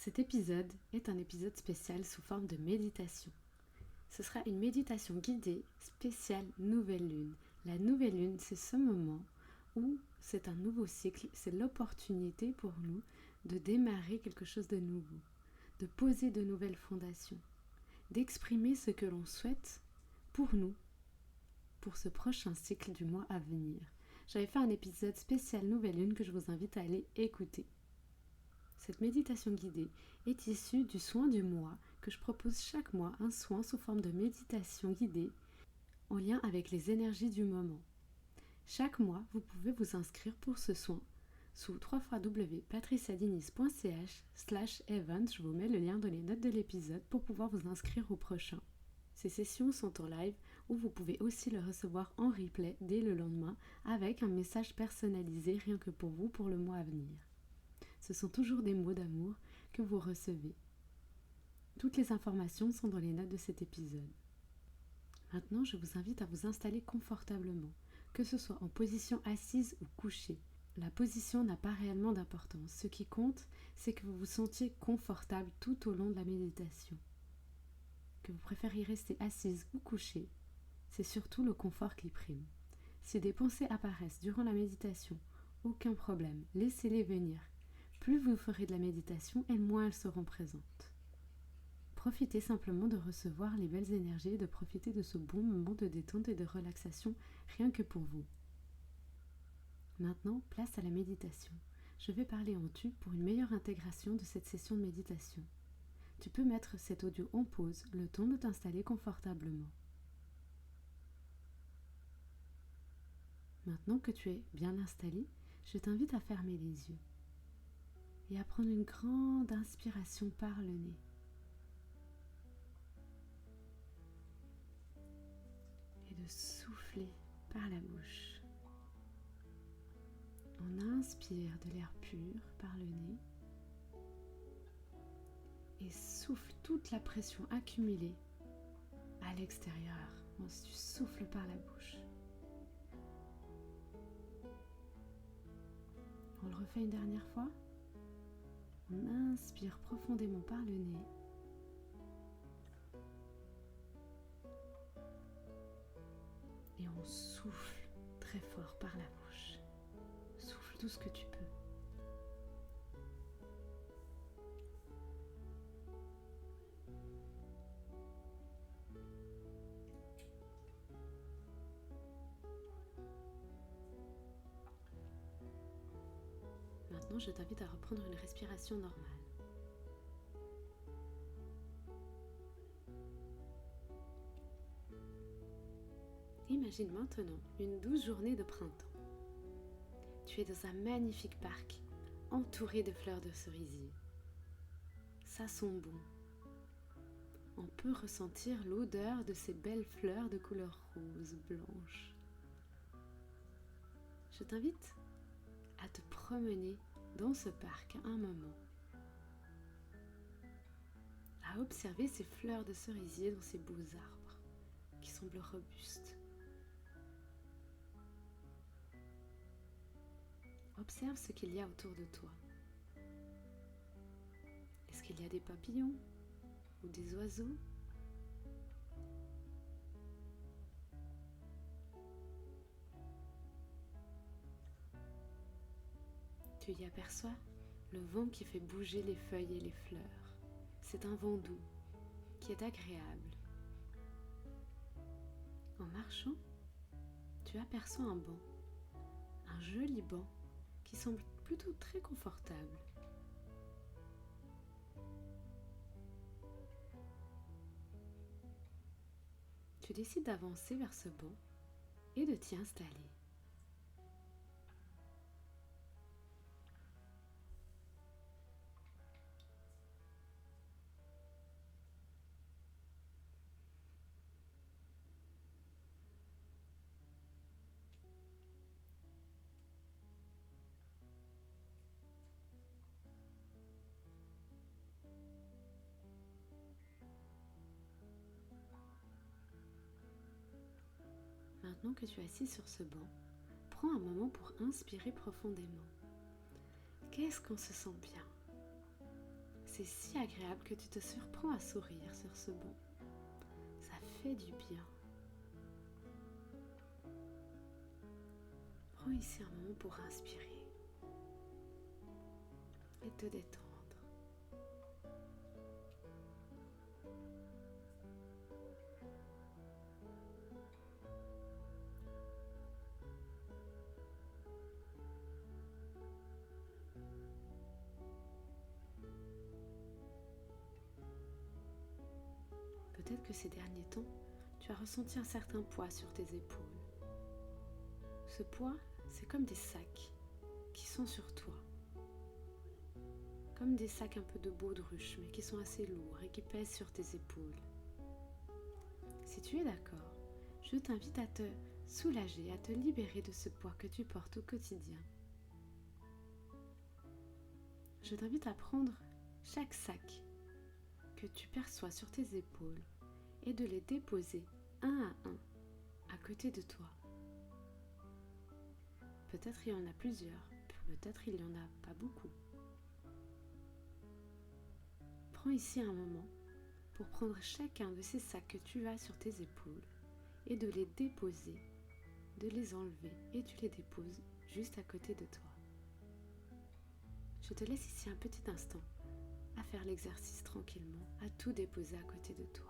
Cet épisode est un épisode spécial sous forme de méditation. Ce sera une méditation guidée spéciale nouvelle lune. La nouvelle lune, c'est ce moment où c'est un nouveau cycle, c'est l'opportunité pour nous de démarrer quelque chose de nouveau, de poser de nouvelles fondations, d'exprimer ce que l'on souhaite pour nous, pour ce prochain cycle du mois à venir. J'avais fait un épisode spécial nouvelle lune que je vous invite à aller écouter. Cette méditation guidée est issue du soin du mois que je propose chaque mois, un soin sous forme de méditation guidée en lien avec les énergies du moment. Chaque mois, vous pouvez vous inscrire pour ce soin sous www.patriciadinis.ch/event. Je vous mets le lien dans les notes de l'épisode pour pouvoir vous inscrire au prochain. Ces sessions sont en live où vous pouvez aussi le recevoir en replay dès le lendemain avec un message personnalisé rien que pour vous pour le mois à venir. Ce sont toujours des mots d'amour que vous recevez. Toutes les informations sont dans les notes de cet épisode. Maintenant, je vous invite à vous installer confortablement, que ce soit en position assise ou couchée. La position n'a pas réellement d'importance. Ce qui compte, c'est que vous vous sentiez confortable tout au long de la méditation. Que vous préfériez rester assise ou couchée, c'est surtout le confort qui prime. Si des pensées apparaissent durant la méditation, aucun problème, laissez-les venir. Plus vous ferez de la méditation et moins elles seront présentes. Profitez simplement de recevoir les belles énergies et de profiter de ce bon moment de détente et de relaxation rien que pour vous. Maintenant, place à la méditation. Je vais parler en tu pour une meilleure intégration de cette session de méditation. Tu peux mettre cet audio en pause le temps de t'installer confortablement. Maintenant que tu es bien installé, je t'invite à fermer les yeux et à prendre une grande inspiration par le nez. Et de souffler par la bouche. On inspire de l'air pur par le nez et souffle toute la pression accumulée à l'extérieur. Ensuite, tu souffles par la bouche. On le refait une dernière fois. On inspire profondément par le nez. Et on souffle très fort par la bouche. Souffle tout ce que tu peux. Maintenant, je t'invite à reprendre une respiration normale. Imagine maintenant une douce journée de printemps. Tu es dans un magnifique parc, entouré de fleurs de cerisier. Ça sent bon. On peut ressentir l'odeur de ces belles fleurs de couleur rose, blanche. Je t'invite à te promener dans ce parc un moment, à observer ces fleurs de cerisier dans ces beaux arbres qui semblent robustes. Observe ce qu'il y a autour de toi. Est-ce qu'il y a des papillons ou des oiseaux ? Tu y aperçois le vent qui fait bouger les feuilles et les fleurs. C'est un vent doux qui est agréable. En marchant, tu aperçois un banc, un joli banc qui semble plutôt très confortable. Tu décides d'avancer vers ce banc et de t'y installer. Maintenant que tu es assis sur ce banc, prends un moment pour inspirer profondément. Qu'est-ce qu'on se sent bien ? C'est si agréable que tu te surprends à sourire sur ce banc. Ça fait du bien. Prends ici un moment pour inspirer et te détendre. Peut-être que ces derniers temps, tu as ressenti un certain poids sur tes épaules. Ce poids, c'est comme des sacs qui sont sur toi. Comme des sacs un peu de baudruche, mais qui sont assez lourds et qui pèsent sur tes épaules. Si tu es d'accord, je t'invite à te soulager, à te libérer de ce poids que tu portes au quotidien. Je t'invite à prendre chaque sac que tu perçois sur tes épaules et de les déposer un à un à côté de toi. Peut-être il y en a plusieurs, peut-être il n'y en a pas beaucoup. Prends ici un moment pour prendre chacun de ces sacs que tu as sur tes épaules et de les déposer, de les enlever et tu les déposes juste à côté de toi. Je te laisse ici un petit instant à faire l'exercice tranquillement, à tout déposer à côté de toi.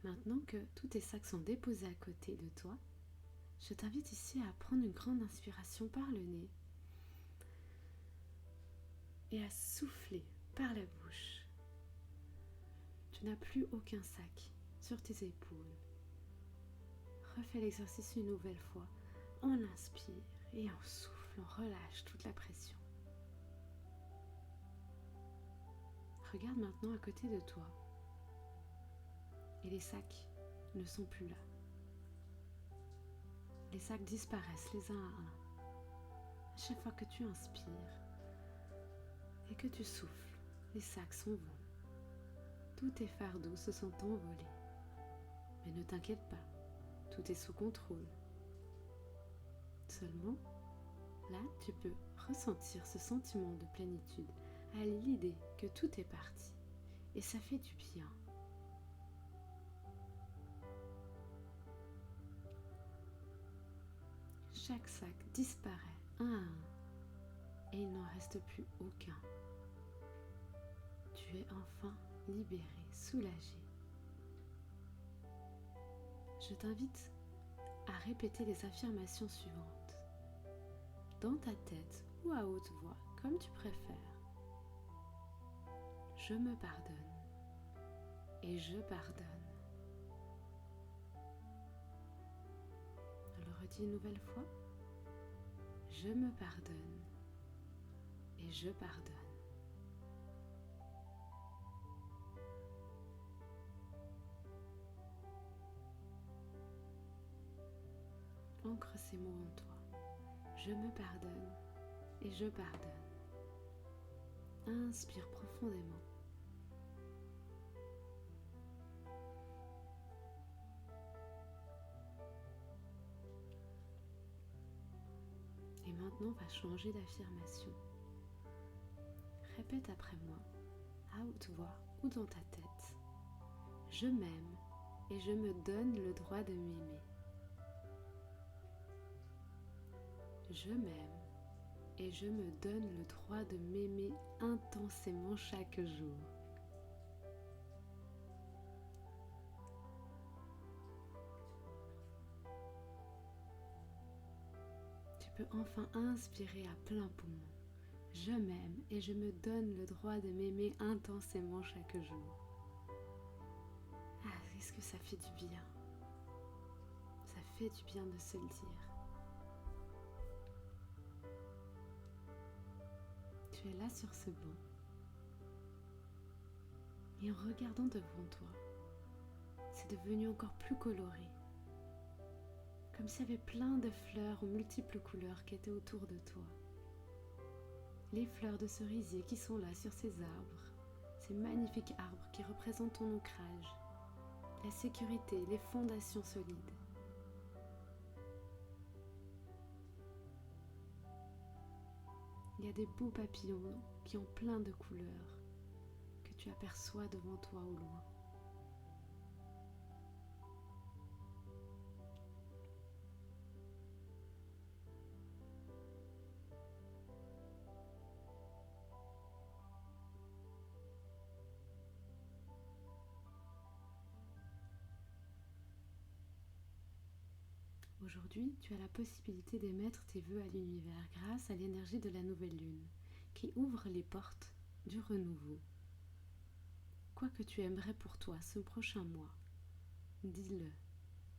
Maintenant que tous tes sacs sont déposés à côté de toi, je t'invite ici à prendre une grande inspiration par le nez et à souffler par la bouche. Tu n'as plus aucun sac sur tes épaules. Refais l'exercice une nouvelle fois. On inspire et on souffle, on relâche toute la pression. Regarde maintenant à côté de toi. Et les sacs ne sont plus là. Les sacs disparaissent les uns à un. À chaque fois que tu inspires et que tu souffles, les sacs s'envolent. Tous tes fardeaux se sont envolés. Mais ne t'inquiète pas, tout est sous contrôle. Seulement, là, tu peux ressentir ce sentiment de plénitude à l'idée que tout est parti. Et ça fait du bien. Chaque sac disparaît un à un et il n'en reste plus aucun. Tu es enfin libéré, soulagé. Je t'invite à répéter les affirmations suivantes. Dans ta tête ou à haute voix, comme tu préfères. Je me pardonne et je pardonne. Je le redis une nouvelle fois. Je me pardonne et je pardonne. Ancre ces mots en toi. Je me pardonne et je pardonne. Inspire profondément. Et maintenant, on va changer d'affirmation. Répète après moi, à haute voix ou dans ta tête. Je m'aime et je me donne le droit de m'aimer. Je m'aime et je me donne le droit de m'aimer intensément chaque jour. Tu peux enfin inspirer à plein poumon. Je m'aime et je me donne le droit de m'aimer intensément chaque jour. Ah, est-ce que ça fait du bien? Ça fait du bien de se le dire. Tu es là sur ce banc. Et en regardant devant toi, c'est devenu encore plus coloré. Comme s'il y avait plein de fleurs aux multiples couleurs qui étaient autour de toi. Les fleurs de cerisier qui sont là sur ces arbres, ces magnifiques arbres qui représentent ton ancrage, la sécurité, les fondations solides. Il y a des beaux papillons qui ont plein de couleurs que tu aperçois devant toi au loin. Aujourd'hui, tu as la possibilité d'émettre tes vœux à l'univers grâce à l'énergie de la nouvelle lune qui ouvre les portes du renouveau. Quoi que tu aimerais pour toi ce prochain mois, dis-le,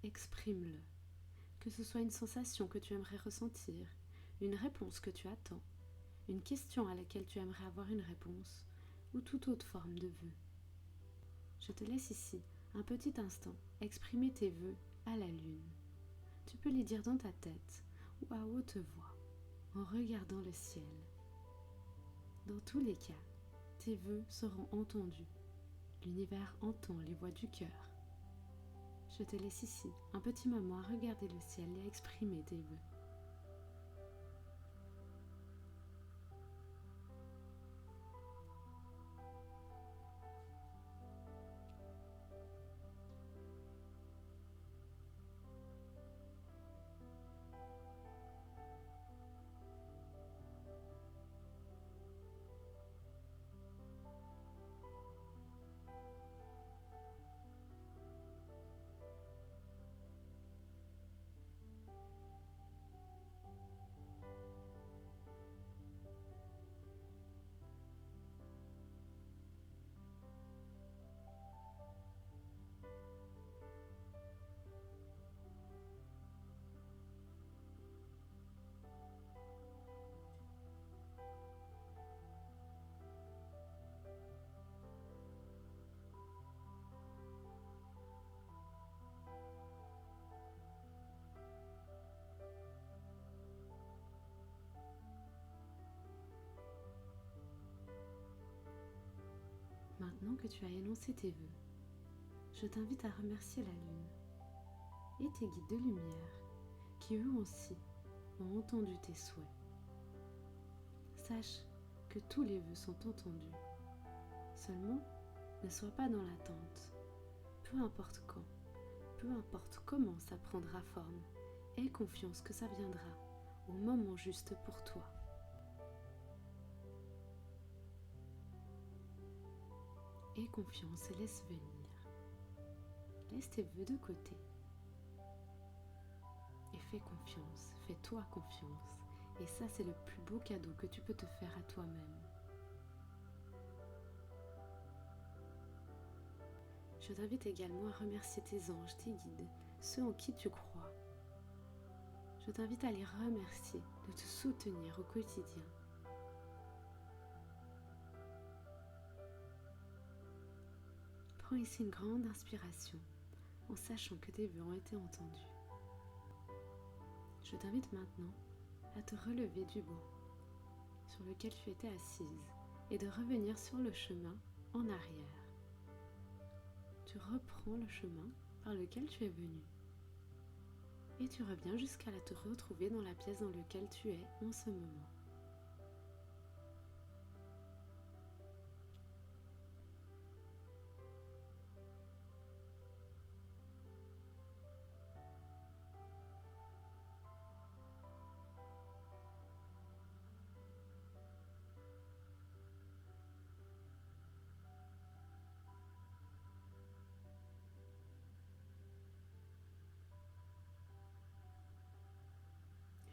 exprime-le. Que ce soit une sensation que tu aimerais ressentir, une réponse que tu attends, une question à laquelle tu aimerais avoir une réponse ou toute autre forme de vœu. Je te laisse ici un petit instant exprimer tes vœux à la lune. Tu peux les dire dans ta tête ou à haute voix en regardant le ciel. Dans tous les cas, tes vœux seront entendus. L'univers entend les voix du cœur. Je te laisse ici un petit moment à regarder le ciel et à exprimer tes vœux. Maintenant que tu as énoncé tes vœux, je t'invite à remercier la lune et tes guides de lumière qui eux aussi ont entendu tes souhaits. Sache que tous les vœux sont entendus. Seulement, ne sois pas dans l'attente. Peu importe quand, peu importe comment ça prendra forme, aie confiance que ça viendra au moment juste pour toi. Aie confiance et laisse venir. Laisse tes vœux de côté. Et fais confiance, fais-toi confiance. Et ça, c'est le plus beau cadeau que tu peux te faire à toi-même. Je t'invite également à remercier tes anges, tes guides, ceux en qui tu crois. Je t'invite à les remercier de te soutenir au quotidien. Prends ici une grande inspiration en sachant que tes vœux ont été entendus. Je t'invite maintenant à te relever du banc sur lequel tu étais assise et de revenir sur le chemin en arrière. Tu reprends le chemin par lequel tu es venu et tu reviens jusqu'à te retrouver dans la pièce dans laquelle tu es en ce moment.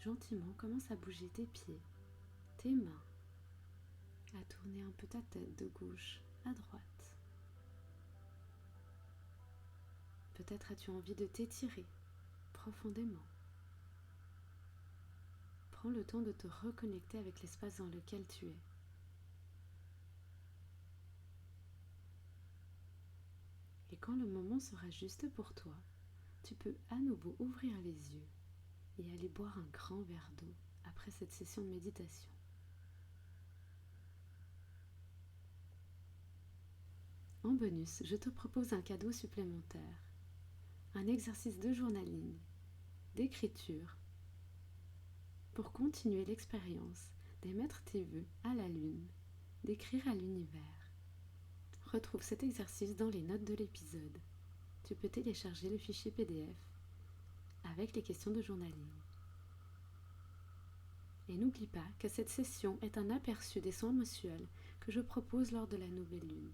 Gentiment, commence à bouger tes pieds, tes mains, à tourner un peu ta tête de gauche à droite. Peut-être as-tu envie de t'étirer profondément. Prends le temps de te reconnecter avec l'espace dans lequel tu es. Et quand le moment sera juste pour toi, tu peux à nouveau ouvrir les yeux et aller boire un grand verre d'eau après cette session de méditation. En bonus, je te propose un cadeau supplémentaire, un exercice de journaling, d'écriture, pour continuer l'expérience d'émettre tes vœux à la lune, d'écrire à l'univers. Retrouve cet exercice dans les notes de l'épisode. Tu peux télécharger le fichier PDF avec les questions de journaling. Et n'oublie pas que cette session est un aperçu des soins mensuels que je propose lors de la nouvelle lune.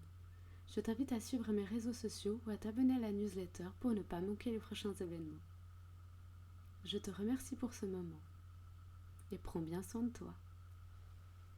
Je t'invite à suivre mes réseaux sociaux ou à t'abonner à la newsletter pour ne pas manquer les prochains événements. Je te remercie pour ce moment et prends bien soin de toi.